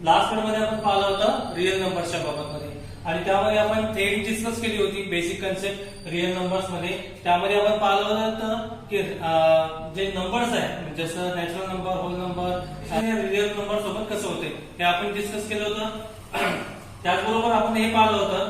Last मध्ये आपण पाहिलं होतं रिअल नंबर्सच्या बाबतमध्ये आणि त्यामध्ये आपण थेअरी डिस्कस केली होती बेसिक कन्सेप्ट रिअल नंबर्स मध्ये. त्यामध्ये आपण पाहिलं होतं की जे नंबर्स आहेत जसं नॅचरल नंबर, होल नंबर आणि रिअल नंबर सोबत कसं होते हे आपण डिस्कस केलं होतं. त्याचबरोबर आपण हे पाहिलं होतं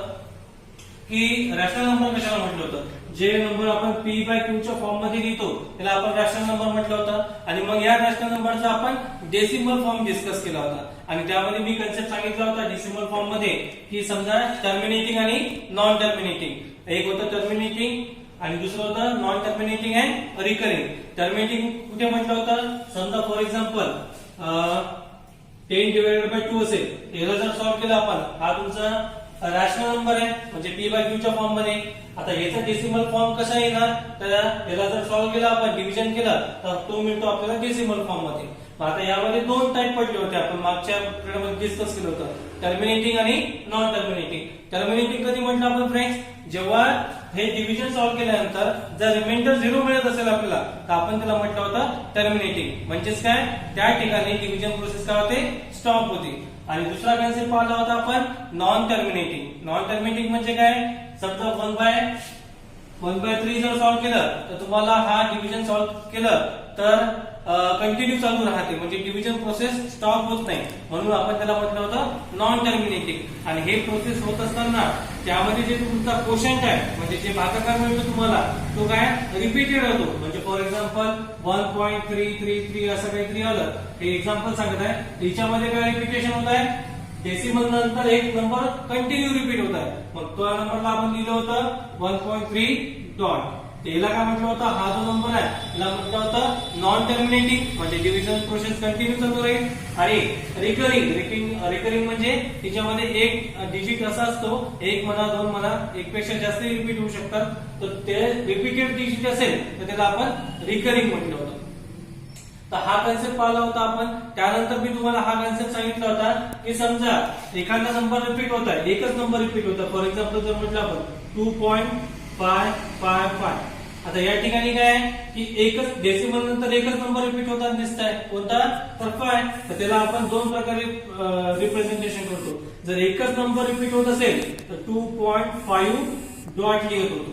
की रॅशनल नंबर कशाला म्हटलं होतं. जे नंबर आपण p/q च्या फॉर्म मध्ये लिहितो त्याला आपण रॅशनल नंबर म्हटलं होतं. आणि मग या रॅशनल नंबरचा आपण डेसिमल फॉर्म डिस्कस केला होता आणि त्यामध्ये मी कन्सेप्ट सांगितला होता डेसिमल फॉर्म मध्ये की समजा टर्मिनेटिंग आणि नॉन टर्मिनेटिंग. एक होतं टर्मिनेटिंग आणि दुसरं होतं non terminating and recurring. Terminating कुठे म्हटलं होतं, समजा फॉर एक्झाम्पल 10/2 असेल, याला जर सॉल्व्ह केलं आपण, हा तुमचा रॅशनल नंबर आहे म्हणजे p/q च्या फॉर्म मध्ये. आता याचा डेसिमल फॉर्म कसा येणार, तर याला जर सॉल्व्ह केला आपण, डिव्हिजन केलं तर तो मिळतो आपल्याला डेसिमल फॉर्म मध्ये. आता यामध्ये दोन टाइप पडले होते, आपण मागच्या पिरियडमध्ये डिस्कस केलं होतं, टर्मिनेटिंग आणि नॉन टर्मिनेटिंग. टर्मिनेटिंग कधी म्हटलं आपण फ्रेंड्स, जेव्हा हे डिव्हिजन सॉल्व्ह केल्यानंतर जर रिमाइंडर 0 मिळत असेल आपल्याला तर आपण त्याला म्हटलं होतं टर्मिनेटिंग. म्हणजेच काय, त्या ठिकाणी डिव्हिजन प्रोसेस काय होते, स्टॉप होते. आणि दुसरा कन्सेप्ट पाहिला होता आपण नॉन टर्मिनेटिंग. नॉन टर्मिनेटिंग म्हणजे काय, समजा 1/3 जर सॉल्व्ह केलं तर तुम्हाला हा डिव्हिजन सॉल्व्ह केलं तर कंटिन्यू चालू राहते म्हणजे डिव्हिजन प्रोसेस स्टॉप होत नाही, म्हणून आपण त्याला म्हटलं होतं नॉन टर्मिनेटिंग. आणि हे प्रोसेस होत असताना त्यामध्ये जे तुमचा कोशंट आहे म्हणजे जे भागाकार मिळतो तुम्हाला तो काय रिपीटेड होतो. म्हणजे फॉर एक्झाम्पल 1.333 असं काहीतरी आलं, हे एक्झाम्पल सांगत आहे. याच्यामध्ये काय रिपीटेशन होत आहे, डेसिमल नंतर एक नंबर कंटिन्यू रिपीट होत आहे. मग तो नंबरला आपण दिलं होतं 1.3 डॉट. त्याला काय म्हटलं होतं, हा जो नंबर आहे त्याला म्हटलं होतं नॉन टर्मिनेटिंग म्हणजे डिव्हिजन प्रोसेस कंटिन्यू चालू राहील. आणि रिकरिंग म्हणजे त्याच्यामध्ये एक डिजिट असा असतो, एक म्हणा, दोन म्हणा, एक पेक्षा जास्त रिपीट होऊ शकतात. तर ते रिपीटेड डिजिट असेल तर त्याला आपण रिकरिंग म्हटलं होतं. तर हा कन्सेप्ट पाहिला होता आपण. त्यानंतर मी तुम्हाला हा कन्सेप्ट सांगितला होता की समजा एखादा नंबर रिपीट होत आहे, एकच नंबर रिपीट होता. फॉर एक्झाम्पल जर म्हटलं आपण 2.555. आता या ठिकाणी काय आहे की एकच डेसिमल नंतर एकच नंबर रिपीट होताना दिसत आहे, कोणता, तर 5. तर त्याला आपण दोन प्रकारे रिप्रेझेंटेशन करतो. जर एकच नंबर रिपीट होत असेल तर 2.5 डॉट लिहित होतो.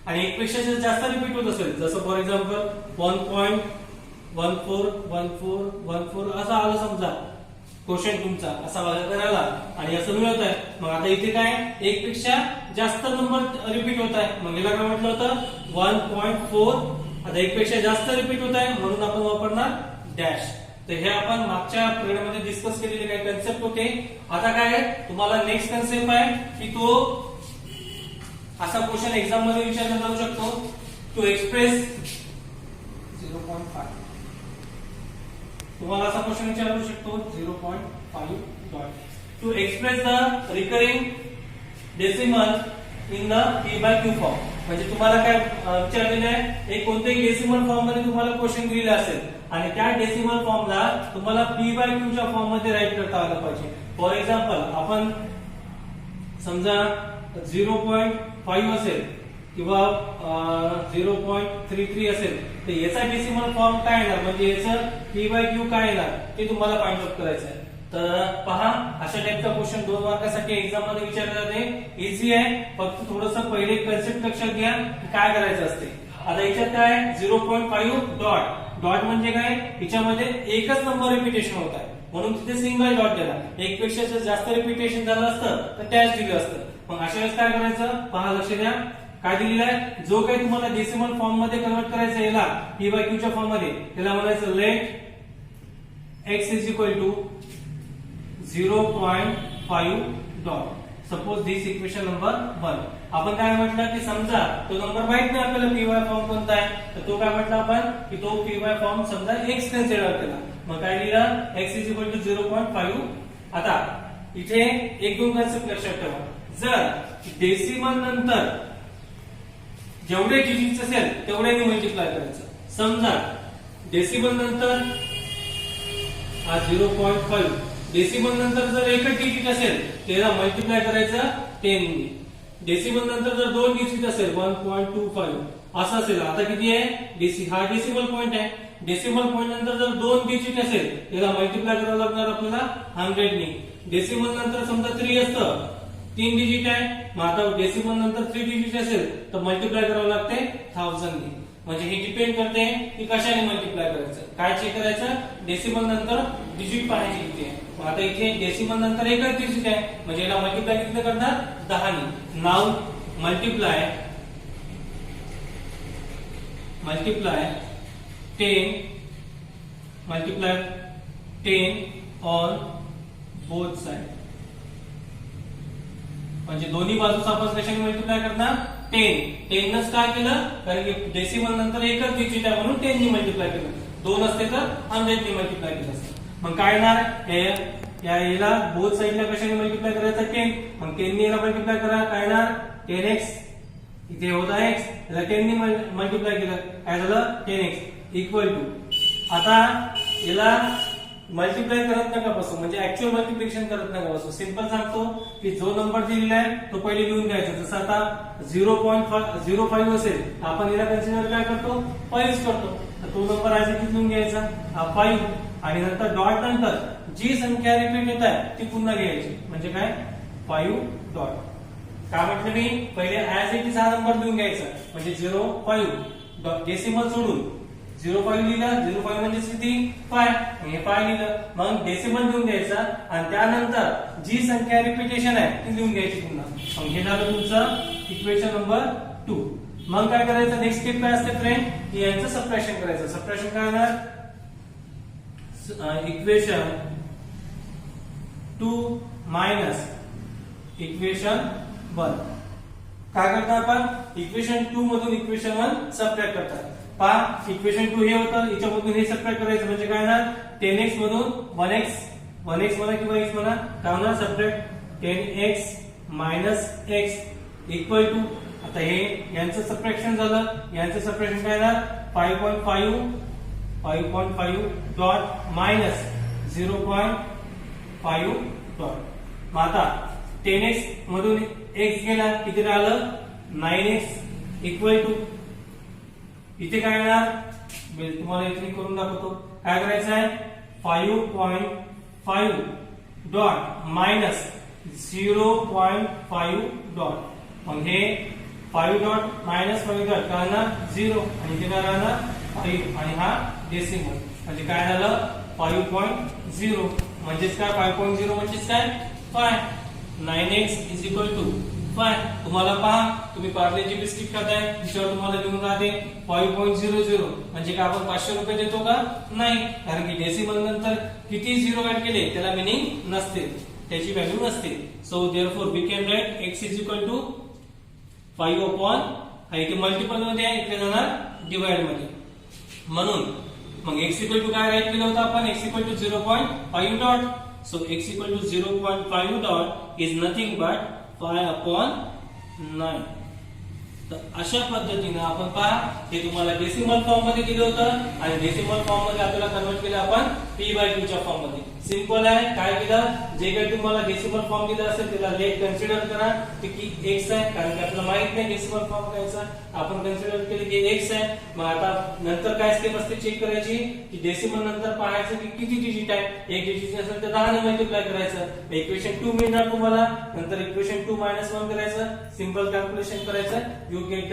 आणि एक पेक्षा जास्त रिपीट होत असेल, जसं फॉर एक्झाम्पल 1.141414 असं आलं समजा क्वेश्चन तुमचा असा भागाकार आला आणि असं मिळत आहे. मग आता इथे काय, एक पेक्षा जास्त नंबर रिपीट होत आहे, मग याला काय म्हटलं होतं 1.4. आता एक पेक्षा जास्त रिपीट होत आहे म्हणून आपण वापरणार डॅश. तर हे आपण मागच्या पिरियडमध्ये डिस्कस केलेले काही कन्सेप्ट होते. आता काय आहे, तुम्हाला नेक्स्ट कन्सेप्ट आहे की तो असा क्वेश्चन एक्झाम मध्ये विचारला जाऊ शकतो, टू एक्सप्रेस 0.5. तुम्हाला असा क्वेश्चन विचारू शकतो 0.5 dot to express the recurring decimal in the p/q form. म्हणजे तुम्हाला काय विचारलेलं आहे, एक कोणत्याही डेसिमल फॉर्म मध्ये तुम्हाला क्वेश्चन दिलेला असेल आणि त्या डेसिमल फॉर्मला तुम्हाला p/q च्या फॉर्म मध्ये राईट करता आलं पाहिजे. फॉर एक्झाम्पल आपण समजा 0.5 असेल किंवा 0.33 असेल तर याचा डेसिमल फॉर्म काय येणार, म्हणजे याचं p/q काय येणार ते तुम्हाला फाइंड आउट करायचं आहे. तर पहा, अशा टाइपचा क्वेश्चन 2 मार्कासाठी एक्झाम मध्ये विचारले जाते. इझी आहे, फक्त थोडंसं पहिले कन्सेप्ट लक्षात घ्या काय करायचं असते. आता याच्यात काय 0.5 डॉट. डॉट म्हणजे काय, याच्यामध्ये एकच नंबर रिपीटेशन होत आहे म्हणून तिथे सिंगल डॉट दिला. एक पेक्षा जर जास्त रिपीटेशन झालं असतं तर डॅश दिलं असतं. मग अशा वेळेस काय करायचं, पहा लक्ष द्या काय दिलेलं आहे, जो काही तुम्हाला डेसिमल फॉर्म मध्ये कन्वर्ट करायचं याला p/q च्या फॉर्म मध्ये, त्याला म्हणायचं let x is equal to 0.5 dot. Suppose this equation number 1. आपण काय म्हटलं की समजा तो नंबर माहित नाही आपल्याला py फॉर्म कोणता आहे, तर तो काय म्हटलं आपण की तो py फॉर्म समजा x कन्सिडर केला. मग काय लिहिलं, x इज इक्वल टू 0.5. आता इथे एक दोन कन्सेप्ट लक्षात ठेवा. जर डेसिमल नंतर जेवढे डिजिट्स असेल तेवढ्याने मल्टिप्लाय करायचं. समजा डेसिमल नंतर हा 0.5, डेसिमल नंतर जर एकच डिजिट असेल त्याला मल्टिप्लाय करायचं 10 ने. डेसिमल नंतर जर 2 डिजिट असेल 1.25 असं असेल, आता किती आहे हा डेसिमल पॉइंट आहे, डेसिमल पॉइंट नंतर जर 2 डिजिट असेल याला मल्टिप्लाय करावं लागणार आपल्याला 100 ने. डेसिमल नंतर समजा 3 असतं, 3 डिजिट आहे, मग आता डेसिमल नंतर 3 डिजिट असेल तर मल्टिप्लाय करावं लागते 1000 ने. म्हणजे हे डिपेंड करते की कशाने मल्टिप्लाय करायचं, काय चेक करायचं, डेसिमल नंतर डिजिट पाहायची किती आहे. आता इथे डेसिमल नंतर एकच डिजिट आहे म्हणजे याला मल्टिप्लाय किती करणार 10 ने. Now multiply 10 on both side. म्हणजे दोन्ही बाजूचा आपण कशाने मल्टिप्लाय करणार 10 नच काय केलं, कारण की डेसिमल नंतर एकच डिजिट आहे म्हणून 10 ने मल्टिप्लाय केलं, 2 असते तर 100 ने मल्टिप्लाय केलं असतं. मग काय येणार, याला बोथ साइडला कशाने मल्टिप्लाय करायचं 10, मग 10 ने याला मल्टिप्लाय करा, काय येणार 10x, इथे होता x, याला 10 ने मल्टिप्लाय केलं काय झालं 10x इक्वल टू. आता याला मल्टिप्लाय करत नका बसू, म्हणजे ऍक्च्युअल मल्टिप्लिकेशन करत नका बसू. सिंपल सांगतो की जो नंबर दिलेला आहे तो पहिले लिहून घ्यायचा. जसं आता 0.05 असेल आपण याला कन्सिडर काय करतो 5 करतो, तर तो नंबर ऍज इट इज लिहून घ्यायचा हा 5, आणि नंतर डॉट नंतर जी संख्या रिपीट होत आहे ती पुन्हा घ्यायची, म्हणजे काय 5 डॉट. काय म्हटलं मी, पहिले ऍज इट इज हा नंबर लिहून घ्यायचा, म्हणजे 0.5 डेसिमल सोडून 0.5 लिहिलं, 0.5 म्हणजे किती 5, हे 5 लिहिलं, मग डेसिमल लिहून घ्यायचा आणि त्यानंतर जी संख्या रिपिटेशन आहे ती लिहून घ्यायची पुन्हा. मग हे झालं तुमचं इक्वेशन नंबर 2. मग काय करायचं, नेक्स्ट स्टेप काय असते फ्रेंड, की यांचं सबट्रॅक्शन करायचं. सबट्रॅक्शन काय होणार, इक्वेशन 2 मायनस इक्वेशन 1. काय करतात आपण, इक्वेशन 2 मधून इक्वेशन 1 सबट्रॅक्ट करतात. पहा इक्वेशन 2 हे होतं, याच्यामधून हे सबट्रॅक्ट करायचं, म्हणजे काय होणार 10x मधून 1x म्हणा किंवा x म्हणा, काय होणार subtract 10x minus x equal to. आता हे यांचं सबट्रॅक्शन झालं, यांचं सबट्रॅक्शन काय येणार 5.5 डॉट मायनस 0.5 डॉट. मग आता 10x मधून x गेला, किती राहिलं 9x इक्वल टू. इथे काय येणार, मी तुम्हाला इथे करून दाखवतो. काय करायचं आहे 5.5 डॉट मायनस 0.5 डॉट. मग हे 5 डॉट मायनस 5 डॉट काय राहणार 0, आणि इथे काय राहणार 5, आणि हा डेसिमल, म्हणजे काय झालं 5.0. म्हणजेच काय 5.0 म्हणजेच काय 5. 9x is equal to 5. तुम्हाला पहा, तुम्ही पार्लेजी बिस्किट खाताय, त्याच्यावर तुम्हाला लिहून राहते 5.00, म्हणजे काय आपण 500 रुपये देतो का नाही, कारण की डेसिमल नंतर किती झिरो ऍड केले त्याला मिनिंग नसते, त्याची व्हॅल्यू नसते. So therefore we can write x is equal to 5 upon, हा इथे मल्टिपल मध्ये आहे, इकडे जाणार डिवाइड मध्ये, म्हणून मग x इक्वल टू काय राईट केलं होतं आपण, x equal to 0.5 dot. So x equal to 0.5 dot is nothing but 5 upon 9. तर अशा पद्धतीने आपण पहा, हे तुम्हाला डेसिमल फॉर्म मध्ये दिलं होतं आणि डेसिमल फॉर्म मध्ये आपल्याला कन्वर्ट केलं आपण p/2 च्या फॉर्म मध्ये. सिंपल आहे, काय केलं, जे काही तुम्हाला डेसिमल फॉर्म दिलं असेल त्याला लेट कन्सिडर करा की x आहे, कारण की आपल्याला माहित नाही डेसिमल फॉर्म कायचा, आपण कन्सिडर केले की x आहे. मग आता नंतर काय स्टेप असते चेक करायची, की डेसिमल नंतर पाहायचं की किती डिजिट आहे, एक डिजिट असेल तर 10 ने मल्टिप्लाय करायचं, इक्वेशन 2 मिळणार तुम्हाला. नंतर इक्वेशन 2 मायनस 1 करायचं, सिंपल कॅल्क्युलेशन करायचं, you get the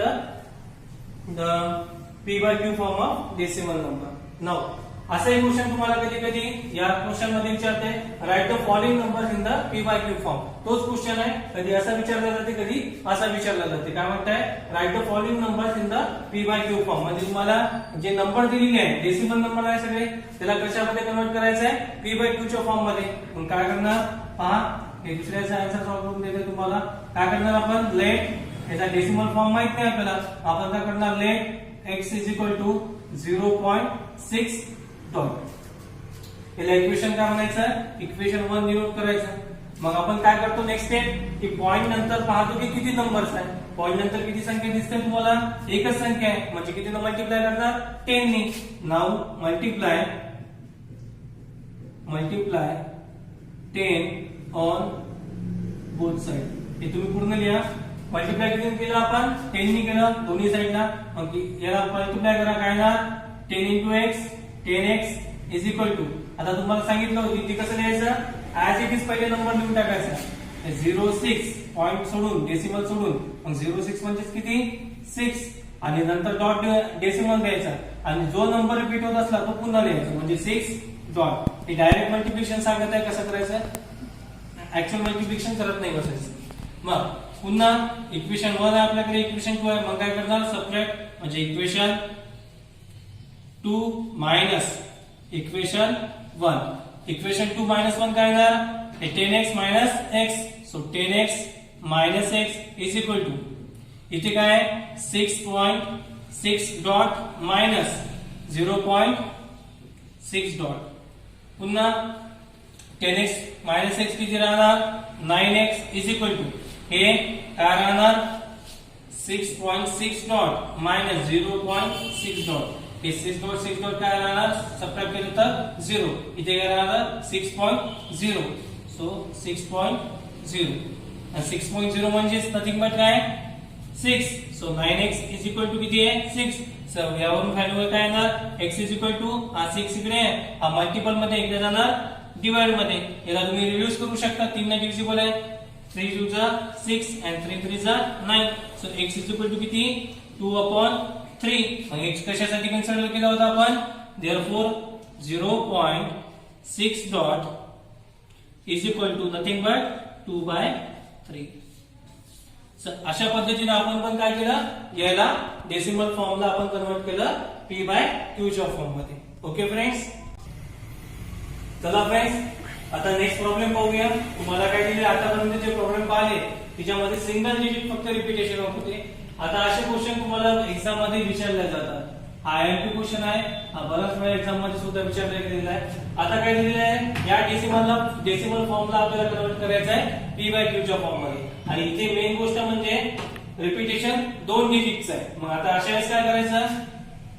p/2 form of decimal number. Now असा एक क्वेश्चन तुम्हाला कधी कधी या क्वेश्चन मध्ये विचारते, write the following numbers in the p/2 form. तोच क्वेश्चन आहे, कधी असा विचारला जाते कधी असा विचारला जाते. काय म्हणताय, write the following numbers in the p/2 form, म्हणजे तुम्हाला जे नंबर दिलेले आहे डेसिमल नंबर आहे सगळे, त्याला कशामध्ये कन्वर्ट करायचं आहे p/2 च्या फॉर्म मध्ये. मग काय करणार पहा, हे दुसऱ्याचा आन्सर सॉल्व्ह करून देते तुम्हाला. काय करणार आपण, लेट याचा डेसिमल फॉर्म माहित नाही आपल्याला, आपण काय करणार let x is equal to 0.6 dot. याला इक्वेशन काय म्हणायचं, इक्वेशन 1 डिनोट करायचं. मग आपण काय करतो नेक्स्ट स्टेप, की पॉइंट नंतर पाहतो की किती नंबर्स आहे. पॉइंट नंतर किती संख्या दिसते तुम्हाला, एकच संख्या आहे, म्हणजे किती मल्टिप्लाय करणार 10 ने. Now multiply 10 on both side. हे तुम्ही पूर्ण लिहा, मल्टिप्लाय किती केलं आपण 10 ने केलं दोन्ही साईडला. मग याला मल्टिप्लाय करा काय ना 10 into x 10x is equal to आता तुम्हाला सांगितलं होतं ती कसं लिहायचं ऍज इट इज पहिले नंबर लिहून टाकायचा 06 पॉइंट सोडून डेसिमल सोडून मग 06 म्हणजे किती 6 आणि नंतर डॉट डेसिमल द्यायचा आणि जो नंबर रिपीट होत असला तो पुन्हा लिहायचा म्हणजे 6 डॉट. हे डायरेक्ट मल्टिप्लिकेशन सांगत आहे कसं करायचं ऍक्च्युअल मल्टिप्लिकेशन करत नाही बसायचं. मग पुन्हा इक्वेशन 1 आहे आपल्याकडे इक्वेशन 2 आहे मग काय करणार सबट्रॅक्ट म्हणजे equation 2 minus equation 1 equation 2 minus 1 काय येणार 10x minus x so 10x minus x is equal to इथे काय 6.6 डॉट मायनस 0.6 डॉट. पुन्हा 10x मायनस x किती राहणार 9x इज इक्वल टू हे काय राहणार 6.6 डॉट मायनस 0.6 डॉट. हे 6.6 डॉट काय राहणार सबट्रॅक्ट केलं तर 0 इथे काय राहणार 6.0 सो 6.0 आणि 6.0 म्हणजे नथिंग बट काय 6 so 9x is equal to किती आहे 6. सो यावरून व्हॅल्यू काय येणार x इज इक्वल टू हा 6 इकडे आहे हा मल्टिपल मध्ये इकडे जाणार डिवाइड मध्ये. याला तुम्ही रिड्यूस करू शकता 3 ने डिव्हिजिबल आहे 3 2 जा 6 and 3 3 जा 9 so x is equal to किती 2/3. मग x कशासाठी कन्सिडर केला होता आपण therefore 0.6 dot is equal to nothing but 2/3. अशा पद्धतीने आपण पण काय केलं याला डेसिमल फॉर्मला आपण कन्वर्ट केलं p/q च्या फॉर्म मध्ये. ओके फ्रेंड्स चला फ्रेंड्स आता नेक्स्ट प्रॉब्लेम पाहूया. तुम्हाला काय दिले आतापर्यंत जे प्रॉब्लेम पाहिले त्याच्यामध्ये सिंगल डिजिट फक्त रिपीटेशन होते. आता असे क्वेश्चन तुम्हाला एक्झाम मध्ये विचारले जातात. हा आयएमपी क्वेश्चन आहे हा बराच वेळा एक्झाम मध्ये सुद्धा विचारला गेलेला आहे. आता काय दिलेलं आहे या डेसिमल फॉर्मला आपल्याला कन्वर्ट करायचं आहे p/q च्या फॉर्म मध्ये आणि इथे मेन गोष्ट म्हणजे रिपीटेशन 2 डिजिटचं आहे. मग आता अशा वेळेस काय करायचं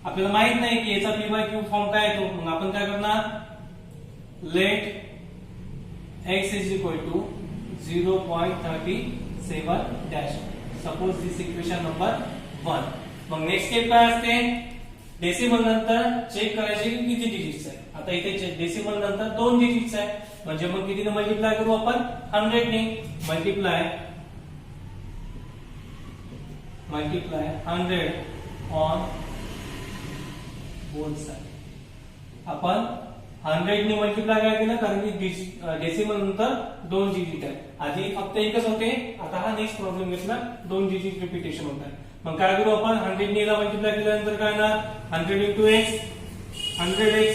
आपल्याला माहित नाही की याचा p/q फॉर्म काय येतो. मग आपण काय करणार let x is equal to 0.37 dash suppose this equation number 1. मग नेक्स्ट स्टेप काय असते डेसिमल नंतर चेक करायचे की किती डिजिट्स आहे. आता इथे डेसिमल नंतर 2 डिजिट्स आहे म्हणजे मग कितीने मल्टिप्लाय करू आपण 100 ने मल्टिप्लाय 100 ऑन बोथ साइड. आपण 100 ने मल्टिप्लाय काय केलं कारण की डेसिमल नंतर 2 डिजिट आहे. आधी फक्त एकच होते आता हा नेक्स्ट प्रॉब्लेम घेतला 2 डिजिट रिपीटेशन होत आहे. मग काय करू आपण 100 ने ला मल्टिप्लाय केल्यानंतर काय येणार 100 into x 100x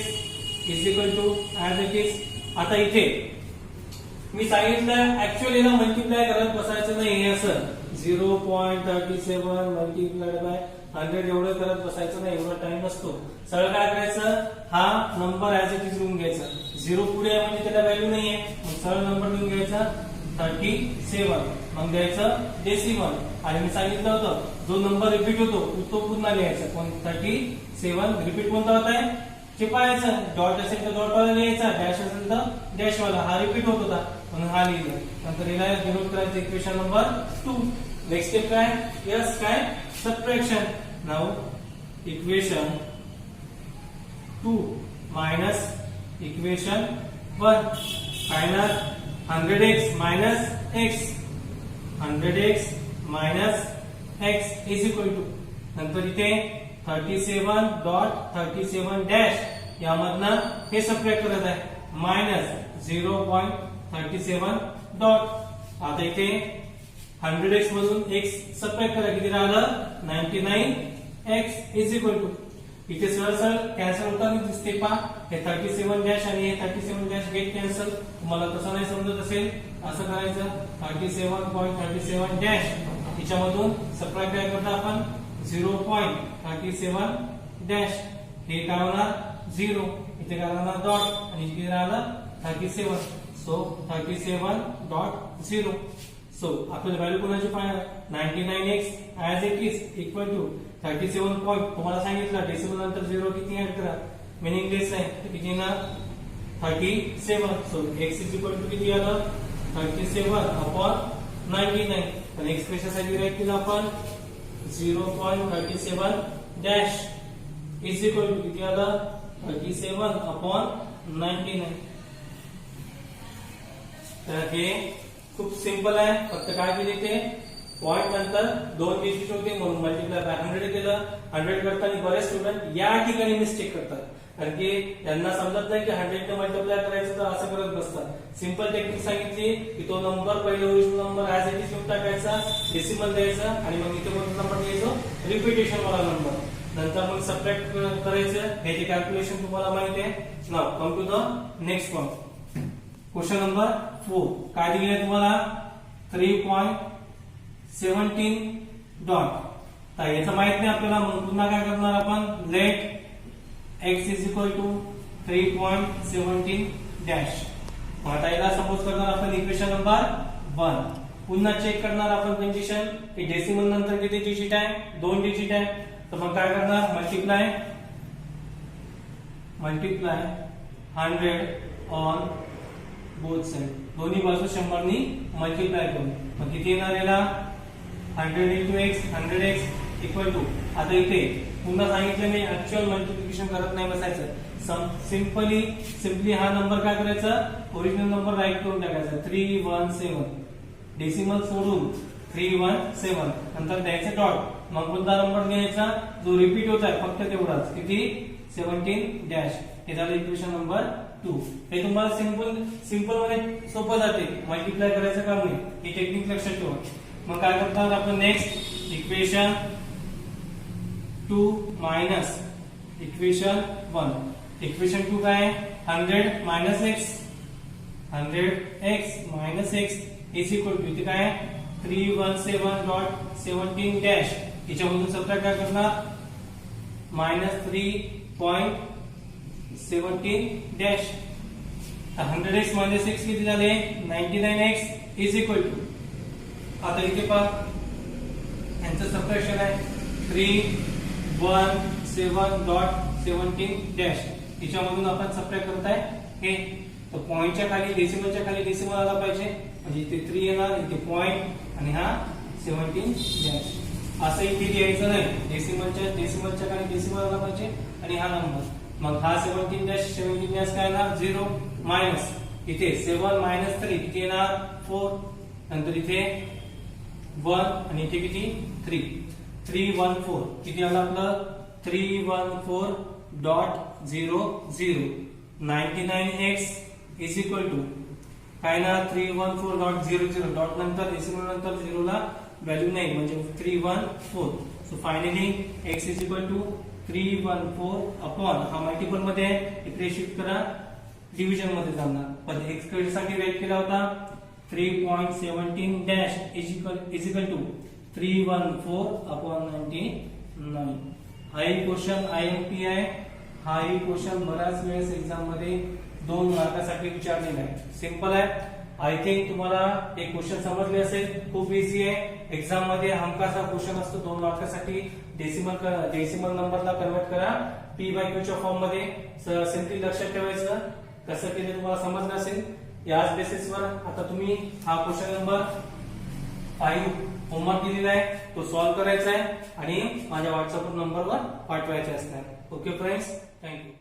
is equal to as it is. आता इथे मी सांगितलं ऍक्च्युअली याला मल्टिप्लाय करत बसायचं नाही हे असं 0.37 मल्टिप्लाइड बाय 100 एवढं करत बसायचं नाही एवढा टाइम नसतो. सरळ काय करायचं हा नंबर ऍज इट इज लिहून घ्यायचा 0 पुढे आहे म्हणजे त्याला व्हॅल्यू नाहीये मग सरळ नंबर लिहून घ्यायचा 37 मग द्यायचं डेसिमल आणि मी सांगितलं होतं जो नंबर रिपीट होतो तो पुन्हा लिहायचा. पण 37 रिपीट कोणता होत आहे चिपायचं डॉट असेल तर डॉट वाला लिहायचा डॅश असेल तर डॅश वाला हा रिपीट होत होता म्हणून हा लिहिला. नंतर याला डिनोट करायचं इक्वेशन नंबर 2. नेक्स्ट स्टेप काय यस काय subtraction. Now equation 2 minus equation 1 काय ना 100x minus x 100x minus x is equal to नंतर इथे 37.37 डॅश यामधनं हे सबट्रॅक्ट करत आहे मायनस 0.37 डॉट. आता इथे 100x मधून x सबट्रॅक्ट करा किती राहिलं 99x इज इक्वल टू इथे सरळ सरळ कॅन्सल होताना दिसते पहा हे 37 डॅश आणि हे 37 डॅश गेट कॅन्सल. तुम्हाला तसं नाही समजत असेल असं करायचं 37.37 डॅश याच्यामधून सबट्रॅक्ट काय करता आपण 0.37 डॅश हे काय होणार 0 इथे काय राहणार डॉट आणि इथे राहणार 37 सो 37.0. सो आपल्याला व्हॅल्यू कोणाची पाहिजे 99x as it is equal to 37 point. तुम्हाला सांगितलं डेसिमल नंतर 0 किती ऍड करा मिनिंगलेस आहे तर किती ना 37. So x is equal to किती आलं 37 अपॉन 99. तर नेक्स्ट कशासाठी राईट केलं आपण 0.37 डॅश इज इक्वल टू किती आलं 37/99. तर हे खूप सिंपल आहे. फक्त काय केले ते पॉइंट नंतर 2 डिजिट होते म्हणून मल्टिप्लाय बाय 100 केलं. 100 करताना बरेच स्टुडंट या ठिकाणी मिस्टेक करतात कारण की त्यांना समजत नाही की 100 ने मल्टिप्लाय करायचं तर असं करत बसतात. सिंपल टेक्निक सांगितली की तो नंबर पहिले original number as it is घेऊन टाकायचा, डेसिमल द्यायचा आणि मग इथे कोणता नंबर द्यायचा रिपिटेशन वाला नंबर, नंतर मग सबट्रॅक्ट करायचं. ह्याचे कॅल्क्युलेशन तुम्हाला माहिती आहे. Now come to the next one. Question number 4 काय दिले तुम्हाला 3.17 डॉट. तर याचं माहित नाही आपल्याला म्हणून पुन्हा काय करणार आपण let x is equal to 3.17 dash. आता याला सपोज करणार आपण इक्वेशन नंबर 1. पुन्हा चेक करणार आपण कंडिशन की डेसिमल नंतर किती डिजिट आहे 2 डिजिट आहे. तर मग काय करणार मल्टिप्लाय 100 ऑन बोथ साइड, दोन्ही बाजू 100 नी मल्टिप्लाय करू. मग किती येणार याला 100 into x 100x equal to. आता इथे पुन्हा सांगितलं मी ऍक्च्युअल मल्टिप्लिकेशन करत नाही बसायचं. सिंपली हा नंबर काय करायचा ओरिजिनल नंबर राईट करून टाकायचा 317 डेसिमल सोडून 317 नंतर द्यायचं डॉट. मग कोणता नंबर घ्यायचा जो रिपीट होत आहे फक्त तेवढाच किती 17 डॅश. हे झालं इक्वेशन नंबर 2. हे तुम्हाला सिंपल मध्ये सोपं जाते, मल्टिप्लाय करायचं काम नाही. ही टेक्निक लक्षात ठेवा. मग काय करतात आपण next equation 2 minus equation 1. Equation 2 काय 100 minus x 100x minus x is equal to इथे काय 317.17 डॅश. याच्यामधून सबट्रॅक्ट काय करणार minus 3.17 dash. 100x minus x किती झाले 99x इज इक्वल टू. आता इथे पहा यांचं सबट्रॅक्शन आहे 317.17 डॅश. याच्यामधून आपण सबट्रॅक्ट करताय हे. तर पॉइंटच्या खाली डेसिमलच्या खाली डेसिमल आला पाहिजे म्हणजे इथे 3 येणार, इथे पॉइंट आणि हा 17 डॅश. असं इथे लिहायचं नाही, डेसिमलच्या खाली डेसिमल आला पाहिजे आणि हा नंबर. मग हा 17 डॅश काय येणार 0 मायनस इथे 7 मायनस 3 किती येणार 4, नंतर इथे 1 आणि इथे किती 314 किती आलं आपलं 314.00. 99x इज इक्वल टू काय ना 314.00 डॉट नंतर डेसिमल नंतर 0 ला व्हॅल्यू नाही म्हणजे 314. So finally x is equal to 314 upon हा मल्टिपल मध्ये इकडे शिफ्ट करा डिव्हिजन मध्ये जाणार. पण x साठी राईट केला होता 3.17 dash is equal to 314 upon 99. हा एक क्वेश्चन IMP आहे. हा एक क्वेश्चन बऱ्याच वेळेस एक्झाम मध्ये 2 मार्कासाठी विचारलेला आहे. सिंपल आहे. आय थिंक तुम्हाला एक क्वेश्चन समजले असेल. खूप इझी आहे. एक्झाम मध्ये हमखास हा क्वेश्चन असतो 2 मार्कासाठी. डेसिमल नंबरला कन्वर्ट करा p/q च्या फॉर्म मध्ये. सिंपली लक्षात ठेवायचं. कसं केलं तुम्हाला समजलं असेल. याच बेसिसवर आता तुम्ही हा क्वेश्चन नंबर 5 होमवर्क दिलेला आहे तो सॉल्व्ह करायचा आहे आणि माझ्या व्हॉट्सअप नंबरवर पाठवायचा असणार. Okay friends, thank you.